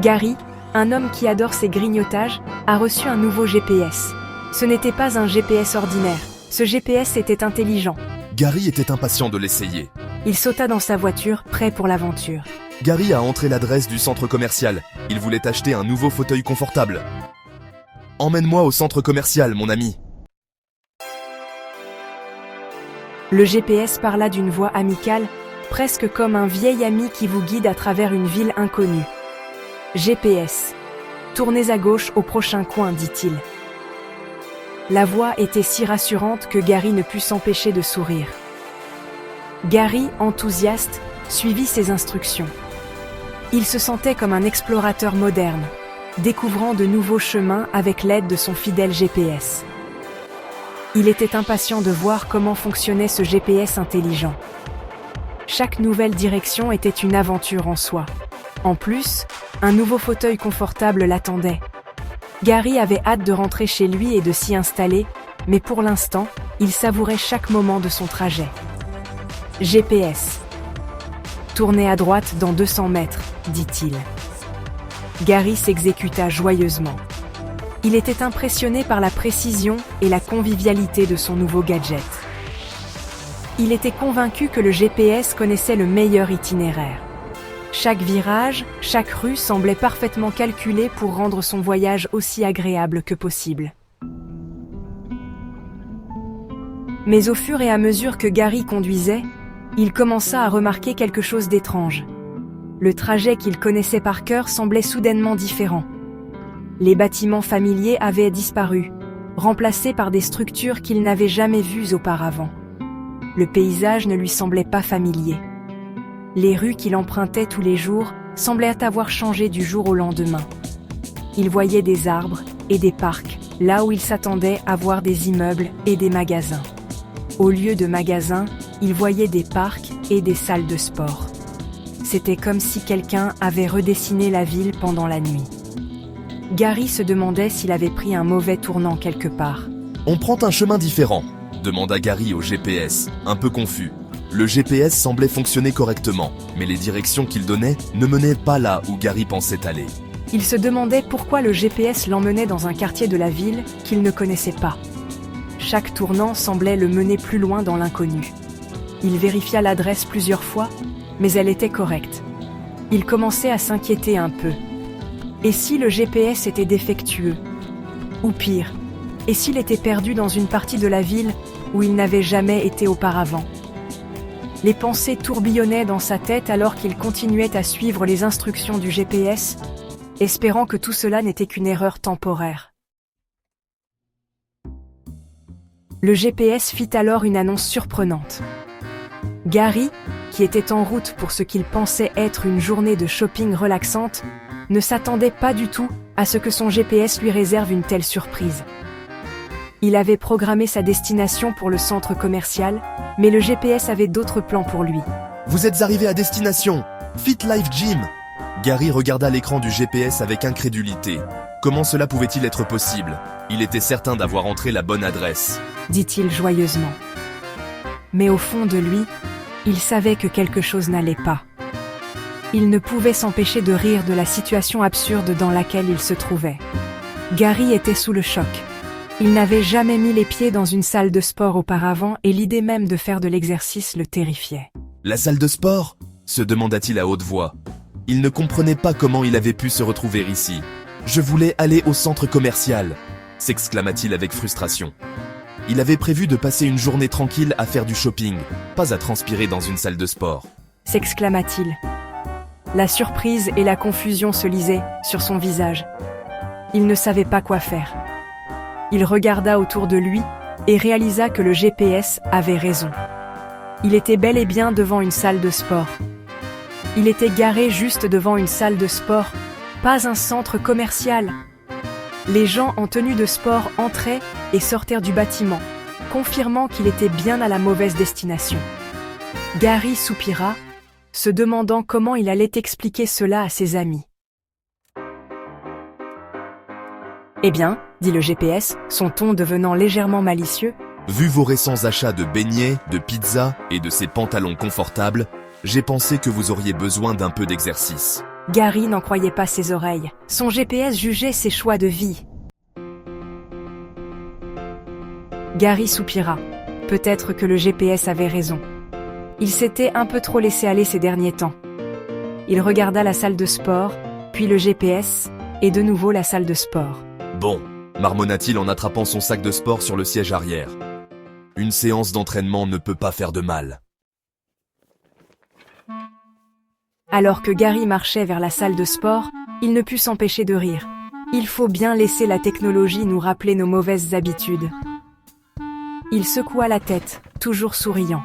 Gary, un homme qui adore ses grignotages, a reçu un nouveau GPS. Ce n'était pas un GPS ordinaire. Ce GPS était intelligent. Gary était impatient de l'essayer. Il sauta dans sa voiture, prêt pour l'aventure. Gary a entré l'adresse du centre commercial. Il voulait acheter un nouveau fauteuil confortable. Emmène-moi au centre commercial, mon ami. Le GPS parla d'une voix amicale, presque comme un vieil ami qui vous guide à travers une ville inconnue. GPS. Tournez à gauche au prochain coin, dit-il. La voix était si rassurante que Gary ne put s'empêcher de sourire. Gary, enthousiaste, suivit ses instructions. Il se sentait comme un explorateur moderne, découvrant de nouveaux chemins avec l'aide de son fidèle GPS. Il était impatient de voir comment fonctionnait ce GPS intelligent. Chaque nouvelle direction était une aventure en soi. En plus, un nouveau fauteuil confortable l'attendait. Gary avait hâte de rentrer chez lui et de s'y installer, mais pour l'instant, il savourait chaque moment de son trajet. GPS. Tournez à droite dans 200 mètres, dit-il. Gary s'exécuta joyeusement. Il était impressionné par la précision et la convivialité de son nouveau gadget. Il était convaincu que le GPS connaissait le meilleur itinéraire. Chaque virage, chaque rue semblait parfaitement calculée pour rendre son voyage aussi agréable que possible. Mais au fur et à mesure que Gary conduisait, il commença à remarquer quelque chose d'étrange. Le trajet qu'il connaissait par cœur semblait soudainement différent. Les bâtiments familiers avaient disparu, remplacés par des structures qu'il n'avait jamais vues auparavant. Le paysage ne lui semblait pas familier. Les rues qu'il empruntait tous les jours semblaient avoir changé du jour au lendemain. Il voyait des arbres et des parcs, là où il s'attendait à voir des immeubles et des magasins. Au lieu de magasins, il voyait des parcs et des salles de sport. C'était comme si quelqu'un avait redessiné la ville pendant la nuit. Gary se demandait s'il avait pris un mauvais tournant quelque part. « On prend un chemin différent », demanda Gary au GPS, un peu confus. Le GPS semblait fonctionner correctement, mais les directions qu'il donnait ne menaient pas là où Gary pensait aller. Il se demandait pourquoi le GPS l'emmenait dans un quartier de la ville qu'il ne connaissait pas. Chaque tournant semblait le mener plus loin dans l'inconnu. Il vérifia l'adresse plusieurs fois, mais elle était correcte. Il commençait à s'inquiéter un peu. Et si le GPS était défectueux? Ou pire, et s'il était perdu dans une partie de la ville où il n'avait jamais été auparavant? Les pensées tourbillonnaient dans sa tête alors qu'il continuait à suivre les instructions du GPS, espérant que tout cela n'était qu'une erreur temporaire. Le GPS fit alors une annonce surprenante. Gary, qui était en route pour ce qu'il pensait être une journée de shopping relaxante, ne s'attendait pas du tout à ce que son GPS lui réserve une telle surprise. Il avait programmé sa destination pour le centre commercial, mais le GPS avait d'autres plans pour lui. « Vous êtes arrivé à destination, Fit Life Gym !» Gary regarda l'écran du GPS avec incrédulité. Comment cela pouvait-il être possible? Il était certain d'avoir entré la bonne adresse, dit-il joyeusement. Mais au fond de lui, il savait que quelque chose n'allait pas. Il ne pouvait s'empêcher de rire de la situation absurde dans laquelle il se trouvait. Gary était sous le choc. Il n'avait jamais mis les pieds dans une salle de sport auparavant et l'idée même de faire de l'exercice le terrifiait. « La salle de sport ?» se demanda-t-il à haute voix. Il ne comprenait pas comment il avait pu se retrouver ici. « Je voulais aller au centre commercial !» s'exclama-t-il avec frustration. Il avait prévu de passer une journée tranquille à faire du shopping, pas à transpirer dans une salle de sport. S'exclama-t-il. La surprise et la confusion se lisaient sur son visage. Il ne savait pas quoi faire. Il regarda autour de lui et réalisa que le GPS avait raison. Il était bel et bien devant une salle de sport. Il était garé juste devant une salle de sport, pas un centre commercial. Les gens en tenue de sport entraient et sortirent du bâtiment, confirmant qu'il était bien à la mauvaise destination. Gary soupira, se demandant comment il allait expliquer cela à ses amis. « Eh bien, dit le GPS, son ton devenant légèrement malicieux, « Vu vos récents achats de beignets, de pizza et de ces pantalons confortables, j'ai pensé que vous auriez besoin d'un peu d'exercice. Gary n'en croyait pas ses oreilles. Son GPS jugeait ses choix de vie. Gary soupira. Peut-être que le GPS avait raison. Il s'était un peu trop laissé aller ces derniers temps. Il regarda la salle de sport, puis le GPS, et de nouveau la salle de sport. Bon, marmonna-t-il en attrapant son sac de sport sur le siège arrière. Une séance d'entraînement ne peut pas faire de mal. Alors que Gary marchait vers la salle de sport, il ne put s'empêcher de rire. Il faut bien laisser la technologie nous rappeler nos mauvaises habitudes. Il secoua la tête, toujours souriant.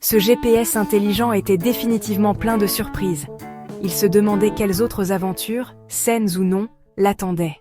Ce GPS intelligent était définitivement plein de surprises. Il se demandait quelles autres aventures, saines ou non, l'attendaient.